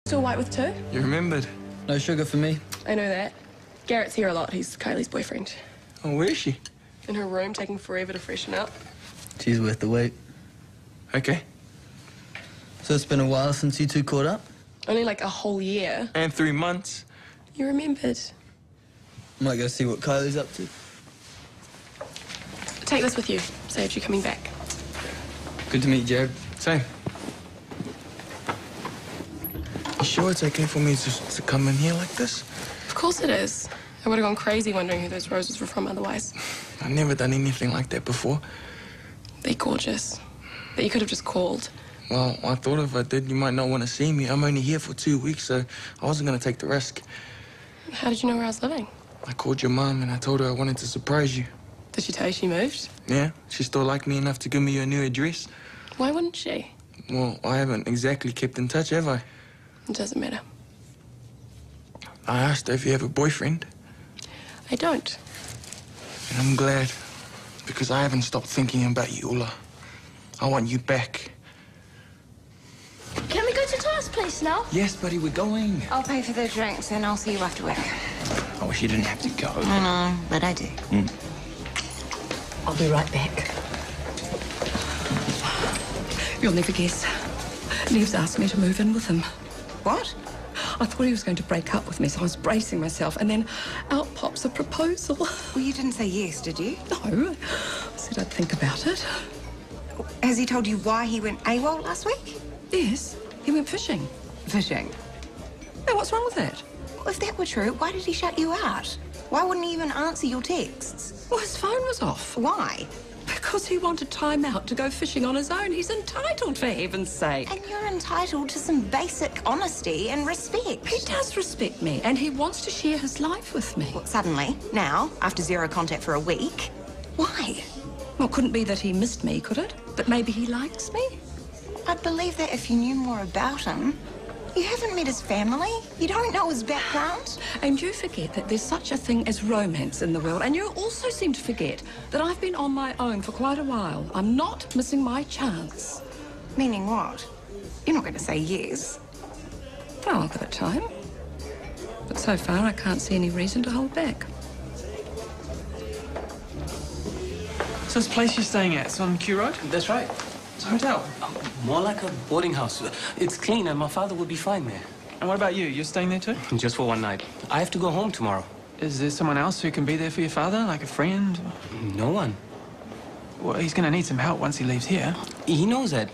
Still white with two? You remembered? No sugar for me. I know that. Garrett's here a lot. He's Kylie's boyfriend. Oh, where is she? In her room, taking forever to freshen up. She's worth the wait. Okay. So it's been a while since you two caught up? Only like a whole year. And 3 months. You remembered. Might go see what Kylie's up to. Take this with you. Saved you coming back. Good to meet you, Jared. Same. You sure it's okay for me to come in here like this? Of course it is. I would have gone crazy wondering who those roses were from otherwise. I've never done anything like that before. They're gorgeous. But you could have just called. Well, I thought if I did, you might not want to see me. I'm only here for 2 weeks, so I wasn't going to take the risk. How did you know where I was living? I called your mum and I told her I wanted to surprise you. Did she tell you she moved? Yeah, she still liked me enough to give me your new address. Why wouldn't she? Well, I haven't exactly kept in touch, have I? It doesn't matter. I asked her if you have a boyfriend. I don't. And I'm glad, because I haven't stopped thinking about you, Ulla. I want you back. Can we go to Tyler's place now? Yes, buddy, we're going. I'll pay for the drinks and I'll see you after work. I wish you didn't have to go. I know, but I do. I'll be right back. You'll never guess. Nev's asked me to move in with him. What? I thought he was going to break up with me, so I was bracing myself, and then out pops a proposal. Well, you didn't say yes, did you? No, I said I'd think about it. Has he told you why he went AWOL last week? Yes, he went fishing. Fishing. Now, what's wrong with that? Well, if that were true, why did he shut you out? Why wouldn't he even answer your texts? Well, his phone was off. Why? Because he wanted time out to go fishing on his own. He's entitled, for heaven's sake. And you're entitled to some basic honesty and respect. He does respect me, and he wants to share his life with me. What, suddenly? Now? After zero contact for a week? Why? Well, it couldn't be that he missed me, could it? But maybe he likes me? I'd believe that if you knew more about him. You haven't met his family. You don't know his background. And you forget that there's such a thing as romance in the world. And you also seem to forget that I've been on my own for quite a while. I'm not missing my chance. Meaning what? You're not going to say yes. Well, I'll give it time. But so far, I can't see any reason to hold back. So this place you're staying at, it's on Q Road? That's right. It's a hotel. More like a boarding house. It's clean and my father would be fine there. And what about you? You're staying there too? Just for one night. I have to go home tomorrow. Is there someone else who can be there for your father, like a friend? No one. Well, he's gonna need some help once he leaves here. He knows that.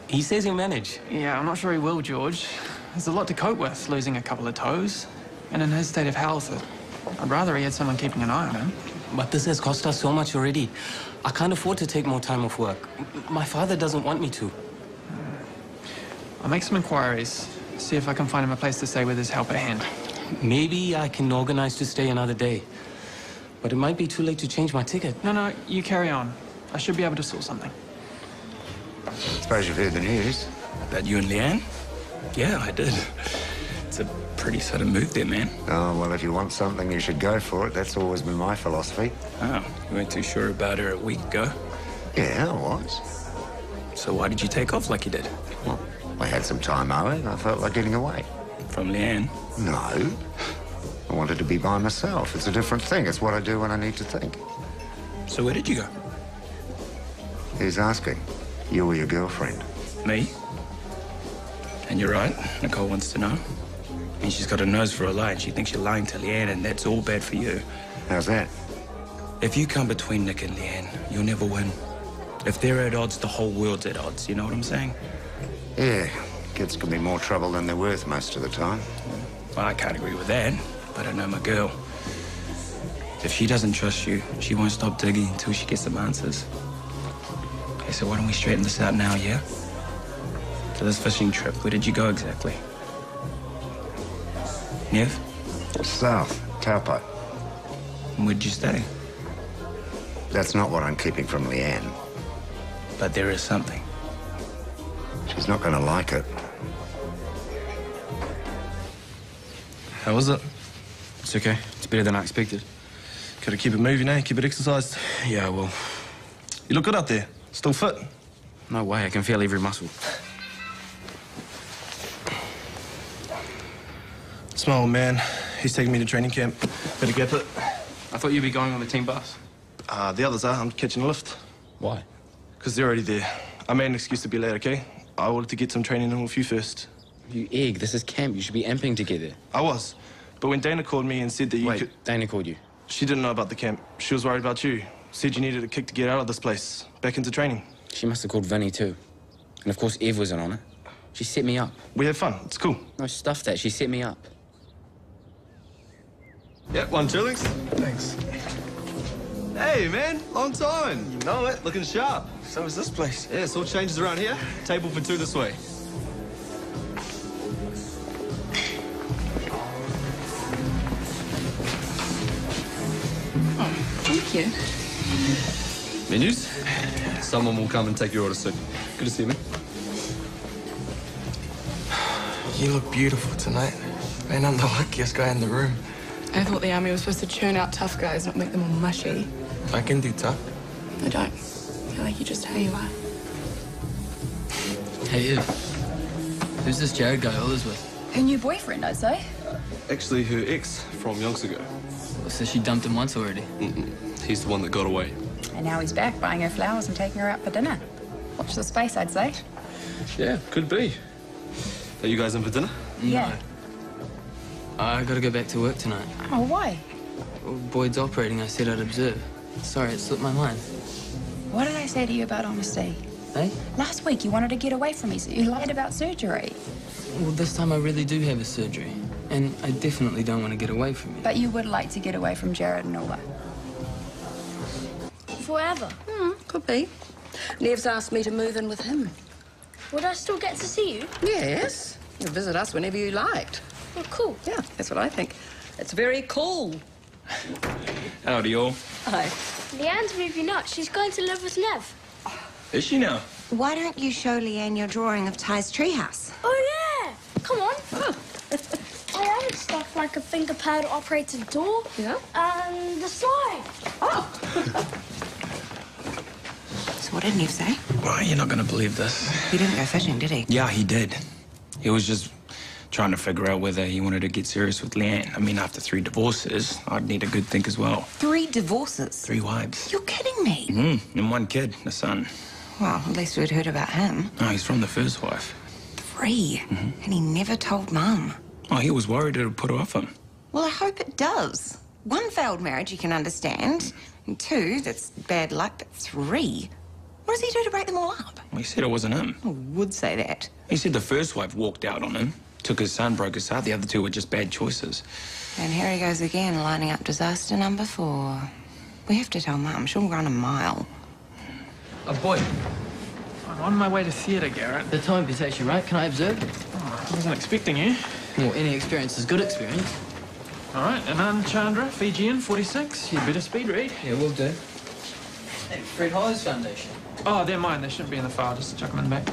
He says he'll manage. Yeah, I'm not sure he will, George. There's a lot to cope with, losing a couple of toes. And in his state of health, I'd rather he had someone keeping an eye on him. But this has cost us so much already. I can't afford to take more time off work. My father doesn't want me to. I'll make some inquiries, see if I can find him a place to stay with his help at hand. Maybe I can organize to stay another day. But it might be too late to change my ticket. No, you carry on. I should be able to sort something. Suppose you've heard the news. About you and Leanne? Yeah, I did. It's a pretty sudden move there, man. Oh, well, if you want something, you should go for it. That's always been my philosophy. Oh, you weren't too sure about her a week ago? Yeah, I was. So why did you take off like you did? Well, I had some time owing and I felt like getting away. From Leanne? No. I wanted to be by myself. It's a different thing. It's what I do when I need to think. So where did you go? Who's asking? You or your girlfriend? Me? And you're right, Nicole wants to know. And she's got a nose for a lie, and she thinks you're lying to Leanne, and that's all bad for you. How's that? If you come between Nick and Leanne, you'll never win. If they're at odds, the whole world's at odds. You know what I'm saying? Yeah, kids can be more trouble than they're worth most of the time. Well, I can't agree with that, but I know my girl. If she doesn't trust you, she won't stop digging until she gets some answers. Okay, so why don't we straighten this out now, yeah? So this fishing trip, where did you go exactly? Nev? South, Taupo. And where'd you stay? That's not what I'm keeping from Leanne. But there is something. She's not going to like it. How was it? It's okay. It's better than I expected. Gotta keep it moving, eh? Keep it exercised. Yeah, well... You look good out there. Still fit. No way, I can feel every muscle. It's my old man. He's taking me to training camp. Better get it. I thought you'd be going on the team bus. The others are. I'm catching a lift. Why? Because they're already there. I made an excuse to be late, okay? I wanted to get some training in with you first. You egg, this is camp. You should be amping to get there. I was. But when Dana called me and said that you could... Wait, Dana called you? She didn't know about the camp. She was worried about you. Said you needed a kick to get out of this place. Back into training. She must have called Vinny too. And of course Ev wasn't on it. She set me up. We had fun. It's cool. No, stuff that. She set me up. Yep, 1 chillings. Thanks. Hey, man. Long time. You know it. Looking sharp. So is this place. Yeah, it's all changes around here. Table for 2 this way. Thank you. Menus? Someone will come and take your order soon. Good to see you, man. You look beautiful tonight. Man, I'm the luckiest guy in the room. I thought the army was supposed to churn out tough guys, not make them all mushy. I can do tough. I don't. I feel like you're just how you are. Hey, Ev. Who's this Jared guy Ola's with? Her new boyfriend, I'd say. Actually, her ex from yonks ago. So she dumped him once already? He's the one that got away. And now he's back, buying her flowers and taking her out for dinner. Watch the space, I'd say. Yeah, could be. Are you guys in for dinner? Yeah. I gotta go back to work tonight. Oh, why? Well, Boyd's operating. I said I'd observe. Sorry, it slipped my mind. What did I say to you about honesty? Hey? Last week you wanted to get away from me, so you lied about surgery. Well, this time I really do have a surgery. And I definitely don't want to get away from you. But you would like to get away from Jared and Ola. Forever. Could be. Nev's asked me to move in with him. Would I still get to see you? Yes. You can visit us whenever you liked. Oh, cool. Yeah, that's what I think. It's very cool. Howdy, all. Hi. Leanne's moving out. She's going to live with Nev. Is she now? Why don't you show Leanne your drawing of Ty's treehouse? Oh, yeah. Come on. I added stuff like a finger pad operated door. Yeah? And the slide. So what did Nev say? Well, you're not going to believe this. He didn't go fishing, did he? Yeah, he did. He was just trying to figure out whether he wanted to get serious with Leanne. I mean, after 3 divorces, I'd need a good think as well. 3 divorces? 3 wives. You're kidding me. And 1 kid, a son. Well, at least we'd heard about him. Oh, he's from the first wife. 3? And he never told Mum. Oh, he was worried it would put her off him. Well, I hope it does. 1 failed marriage you can understand. And 2, that's bad luck. But 3? What does he do to break them all up? Well, he said it wasn't him. I would say that. He said the first wife walked out on him, took his son, broke his heart. The other 2 were just bad choices. And here he goes again, lining up disaster number 4. We have to tell Mum. She'll run a mile. Boyd. I'm on my way to theatre, Garrett. The time takes you, right? Can I observe? Oh, I wasn't expecting you. Well, any experience is good experience. All right, Anand Chandra, Fijian, 46. You better speed read. Yeah, we'll do. Hey, Fred Hollis Foundation. Oh, they're mine. They shouldn't be in the file. Just chuck them in the back.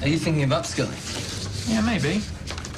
Are you thinking of upskilling? Yeah, maybe.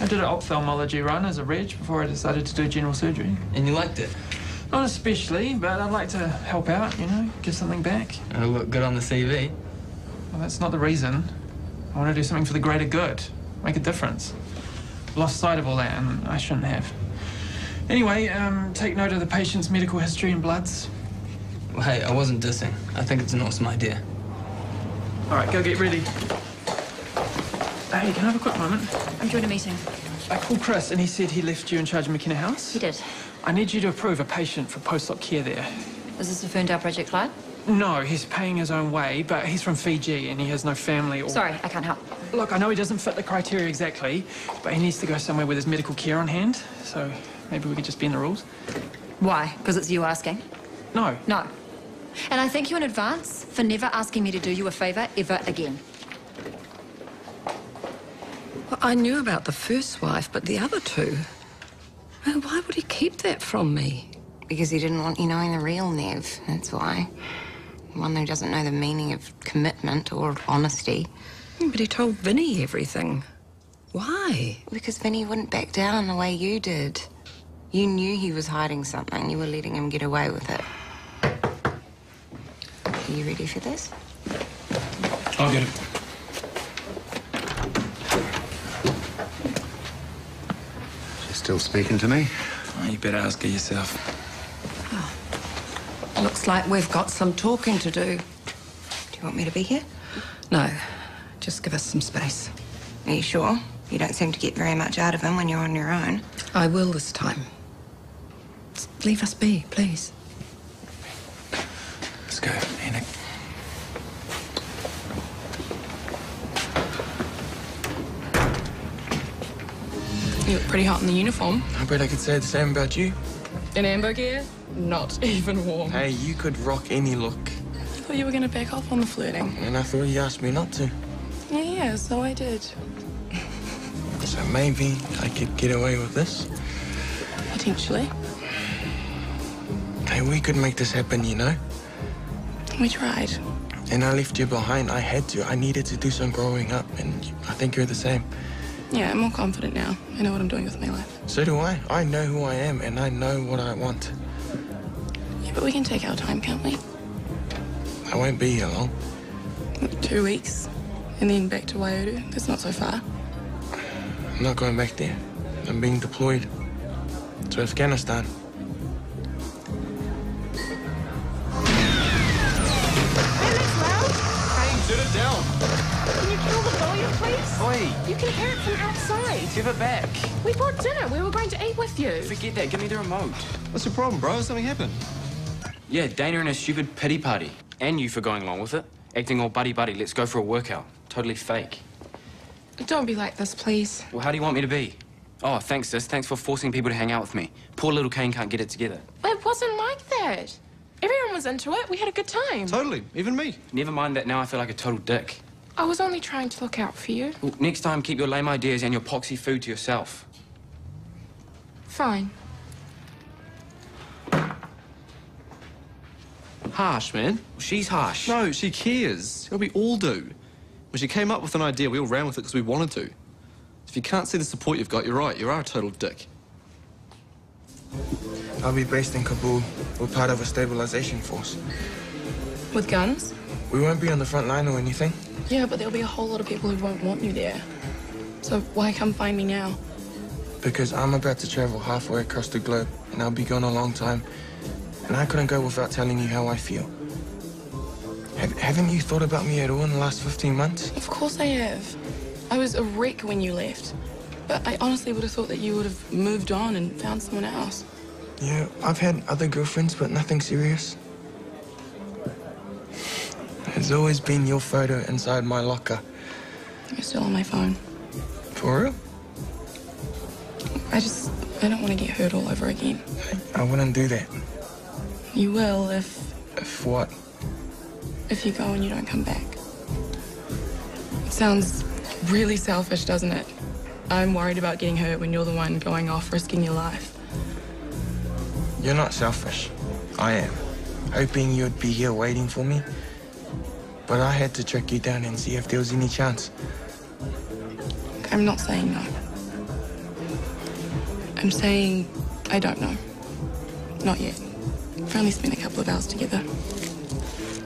I did an ophthalmology run as a reg before I decided to do general surgery. And you liked it? Not especially, but I'd like to help out, you know, give something back. It'll look good on the CV. Well, that's not the reason. I want to do something for the greater good, make a difference. Lost sight of all that, and I shouldn't have. Anyway, take note of the patient's medical history and bloods. Well, hey, I wasn't dissing. I think it's an awesome idea. All right, go get ready. Hey, can I have a quick moment? I'm doing a meeting. I called Chris, and he said he left you in charge of McKenna House. He did. I need you to approve a patient for post-op care there. Is this a Ferndale project client? No, he's paying his own way, but he's from Fiji and he has no family or... Sorry, I can't help. Look, I know he doesn't fit the criteria exactly, but he needs to go somewhere with his medical care on hand, so maybe we could just bend the rules. Why? Because it's you asking? No. No. And I thank you in advance for never asking me to do you a favour ever again. Well, I knew about the first wife, but the other 2... Well, why would he keep that from me? Because he didn't want you knowing the real Nev, that's why. One who doesn't know the meaning of commitment or honesty. But he told Vinny everything. Why? Because Vinny wouldn't back down the way you did. You knew he was hiding something. You were letting him get away with it. Are you ready for this? I'll get it. Still speaking to me? Oh, you better ask her yourself. Looks like we've got some talking to do. Do you want me to be here? No, just give us some space. Are you sure? You don't seem to get very much out of him when you're on your own. I will this time. Just leave us be, please. Let's go, Enoch. You look pretty hot in the uniform. I bet I could say the same about you. In amber gear? Not even warm. Hey, you could rock any look. I thought you were going to back off on the flirting. And I thought you asked me not to. Yeah, so I did. So maybe I could get away with this. Potentially. Hey, we could make this happen, you know? We tried. And I left you behind. I had to. I needed to do some growing up, and I think you're the same. Yeah, I'm more confident now. I know what I'm doing with my life. So do I. I know who I am, and I know what I want. Yeah, but we can take our time, can't we? I won't be here long. 2 weeks, and then back to Waiuru. That's not so far. I'm not going back there. I'm being deployed to Afghanistan. Turn it down. Can you kill the volume, please? Oi! You can hear it from outside. Give it back. We brought dinner. We were going to eat with you. Forget that. Give me the remote. What's your problem, bro? Something happened. Yeah, Dana and her stupid pity party. And you for going along with it. Acting all buddy-buddy. Let's go for a workout. Totally fake. Don't be like this, please. Well, how do you want me to be? Oh, thanks, sis. Thanks for forcing people to hang out with me. Poor little Kane can't get it together. It wasn't like that. Everyone was into it. We had a good time. Totally. Even me. Never mind that now I feel like a total dick. I was only trying to look out for you. Well, next time, keep your lame ideas and your poxy food to yourself. Fine. Harsh, man. She's harsh. No, she cares. We all do. When she came up with an idea, we all ran with it because we wanted to. If you can't see the support you've got, you're right. You are a total dick. I'll be based in Kabul. We're part of a stabilization force. With guns? We won't be on the front line or anything. Yeah, but there'll be a whole lot of people who won't want you there. So why come find me now? Because I'm about to travel halfway across the globe, and I'll be gone a long time. And I couldn't go without telling you how I feel. Haven't you thought about me at all in the last 15 months? Of course I have. I was a wreck when you left. But I honestly would have thought that you would have moved on and found someone else. Yeah, I've had other girlfriends, but nothing serious. There's always been your photo inside my locker. You're still on my phone. For real? I don't want to get hurt all over again. I wouldn't do that. You will if... If what? If you go and you don't come back. It sounds really selfish, doesn't it? I'm worried about getting hurt when you're the one going off risking your life. You're not selfish. I am. Hoping you'd be here waiting for me. But I had to track you down and see if there was any chance. I'm not saying no. I'm saying I don't know. Not yet. We've only spent a couple of hours together.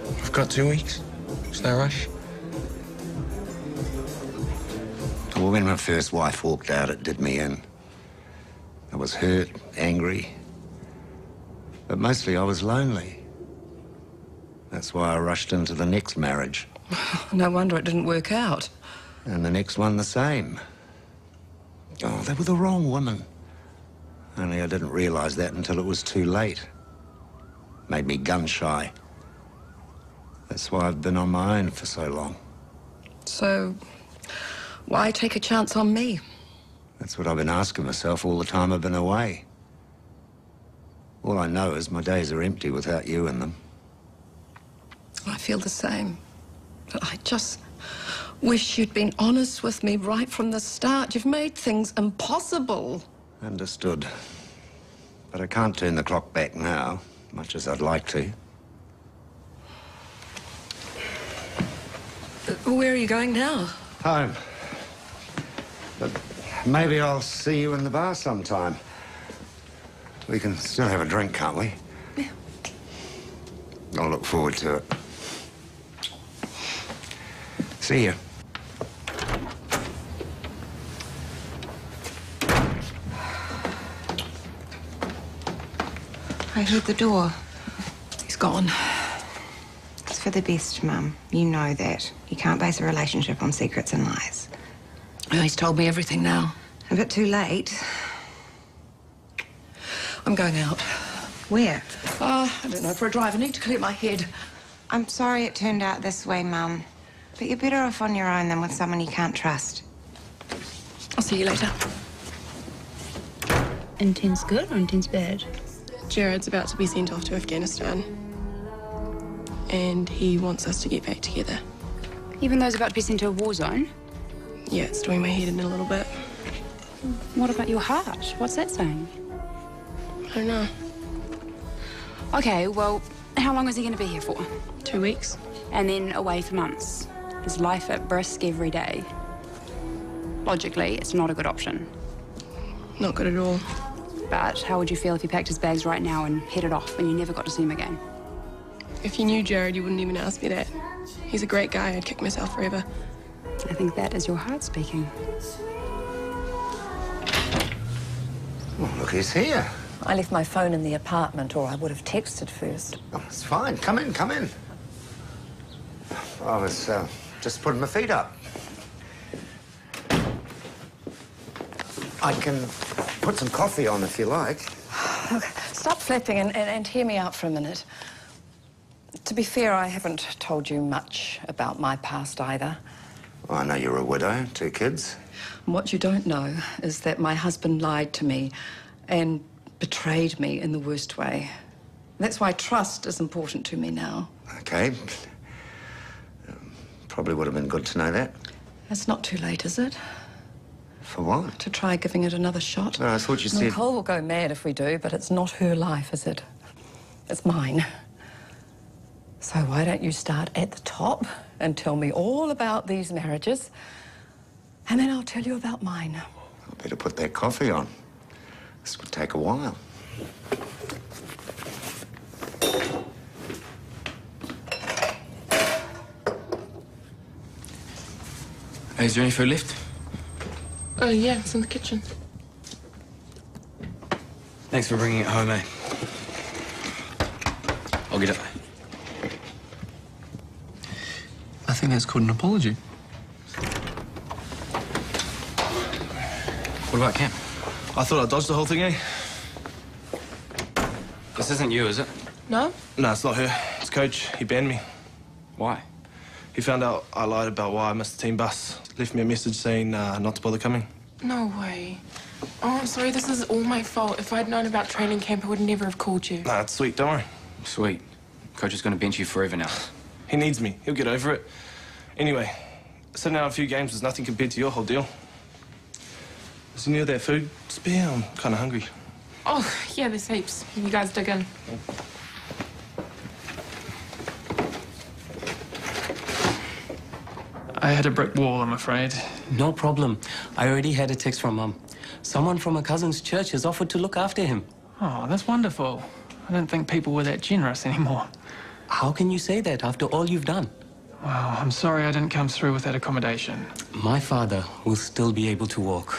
We've got 2 weeks. There's no rush. Well, when my first wife walked out, it did me in. I was hurt, angry. But mostly I was lonely. That's why I rushed into the next marriage. No wonder it didn't work out. And the next one the same. Oh, they were the wrong woman. Only I didn't realize that until it was too late. Made me gun-shy. That's why I've been on my own for so long. So, why take a chance on me? That's what I've been asking myself all the time I've been away. All I know is my days are empty without you in them. I feel the same. But I just wish you'd been honest with me right from the start. You've made things impossible. Understood. But I can't turn the clock back now, much as I'd like to. Where are you going now? Home. But maybe I'll see you in the bar sometime. We can still have a drink, can't we? Yeah. I'll look forward to it. See you. I heard the door. He's gone. It's for the best, Mum. You know that. You can't base a relationship on secrets and lies. Oh, he's told me everything now. A bit too late. I'm going out. Where? I don't know, for a drive. I need to clear my head. I'm sorry it turned out this way, Mum. But you're better off on your own than with someone you can't trust. I'll see you later. Intent's good or intent's bad? Jared's about to be sent off to Afghanistan. And he wants us to get back together. Even though he's about to be sent to a war zone? Yeah, it's doing my head in a little bit. What about your heart? What's that saying? I don't know. Okay, well, how long is he going to be here for? 2 weeks. And then away for months. His life at risk every day. Logically, it's not a good option. Not good at all. But how would you feel if he packed his bags right now and headed off and you never got to see him again? If you knew Jared, you wouldn't even ask me that. He's a great guy. I'd kick myself forever. I think that is your heart speaking. Well, look who's here. I left my phone in the apartment, or I would have texted first. Oh, it's fine. Come in, come in. I was just putting my feet up. I can put some coffee on if you like. Look, stop flapping and hear me out for a minute. To be fair, I haven't told you much about my past either. Well, I know you're a widow, 2 kids. And what you don't know is that my husband lied to me and betrayed me in the worst way. That's why trust is important to me now. Okay. Probably would have been good to know that. It's not too late, is it? For what? To try giving it another shot. No, I thought you said... Nicole will go mad if we do, but it's not her life, is it? It's mine. So why don't you start at the top and tell me all about these marriages, and then I'll tell you about mine. I better put that coffee on. This would take a while. Hey, is there any food left? Oh, yeah, it's in the kitchen. Thanks for bringing it home, eh? I'll get it. I think that's called an apology. What about Cam? I thought I dodged the whole thing, eh? This isn't you, is it? No? No, it's not her. It's Coach. He banned me. Why? He found out I lied about why I missed the team bus. Left me a message saying not to bother coming. No way. Oh, I'm sorry, this is all my fault. If I'd known about training camp, I would never have called you. Nah, it's sweet, don't worry. Sweet. Coach is going to bench you forever now. He needs me. He'll get over it. Anyway, sitting out a few games was nothing compared to your whole deal. Is any of that food spare? I'm kind of hungry. Oh, yeah, there's heaps. You guys dig in. I hit a brick wall, I'm afraid. No problem. I already had a text from Mum. Someone from a cousin's church has offered to look after him. Oh, that's wonderful. I didn't think people were that generous anymore. How can you say that after all you've done? Well, I'm sorry I didn't come through with that accommodation. My father will still be able to walk.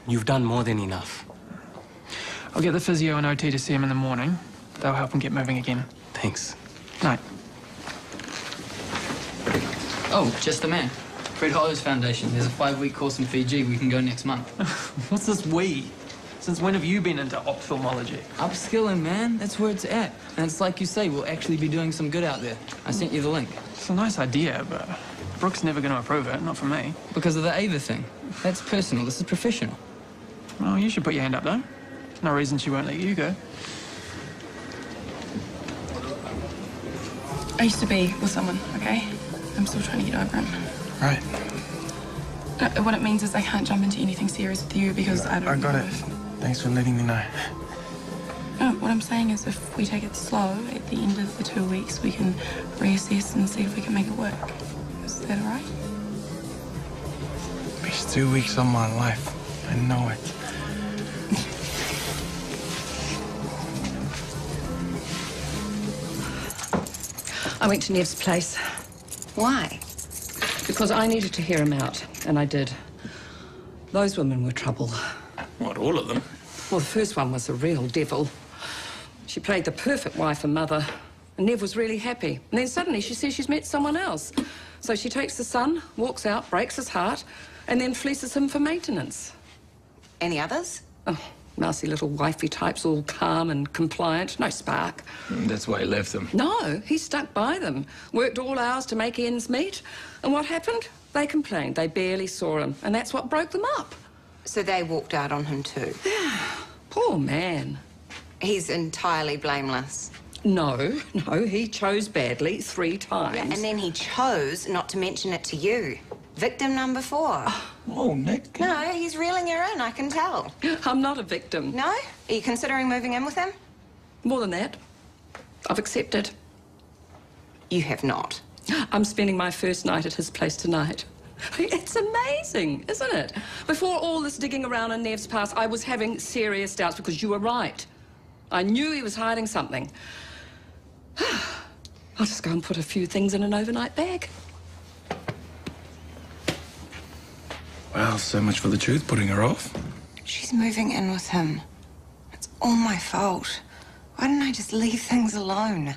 You've done more than enough. I'll get the physio and OT to see him in the morning. They'll help him get moving again. Thanks. Night. Oh, just the man. Fred Hollows Foundation. There's a 5-week course in Fiji. We can go next month. What's this we? Since when have you been into ophthalmology? Upskilling, man. That's where it's at. And it's like you say, we'll actually be doing some good out there. I sent you the link. It's a nice idea, but Brooke's never going to approve it, not for me. Because of the Ava thing. That's personal. This is professional. Well, you should put your hand up, though. No reason she won't let you go. I used to be with someone, okay? I'm still trying to get over him. Right. What it means is I can't jump into anything serious with you because I don't I got know it. if... Thanks for letting me know. No, what I'm saying is if we take it slow, at the end of the 2 weeks, we can reassess and see if we can make it work. Is that all right? Best 2 weeks of my life. I know it. I went to Nev's place. Why? Because I needed to hear him out, and I did. Those women were trouble. What, all of them? Well, the first one was a real devil. She played the perfect wife and mother. And Nev was really happy. And then suddenly she says she's met someone else. So she takes the son, walks out, breaks his heart, and then fleeces him for maintenance. Any others? Oh, mousy little wifey types, all calm and compliant. No spark. That's why he left them. No, he stuck by them. Worked all hours to make ends meet. And what happened? They complained. They barely saw him. And that's what broke them up. So they walked out on him too? Poor man. He's entirely blameless. No, he chose badly 3 times. Yeah, and then he chose not to mention it to you. Victim number 4. Oh, Nick. No, he's reeling you in, I can tell. I'm not a victim. No? Are you considering moving in with him? More than that. I've accepted. You have not. I'm spending my first night at his place tonight. It's amazing, isn't it? Before all this digging around in Nev's past, I was having serious doubts because you were right. I knew he was hiding something. I'll just go and put a few things in an overnight bag. Well, so much for the truth putting her off. She's moving in with him. It's all my fault. Why didn't I just leave things alone?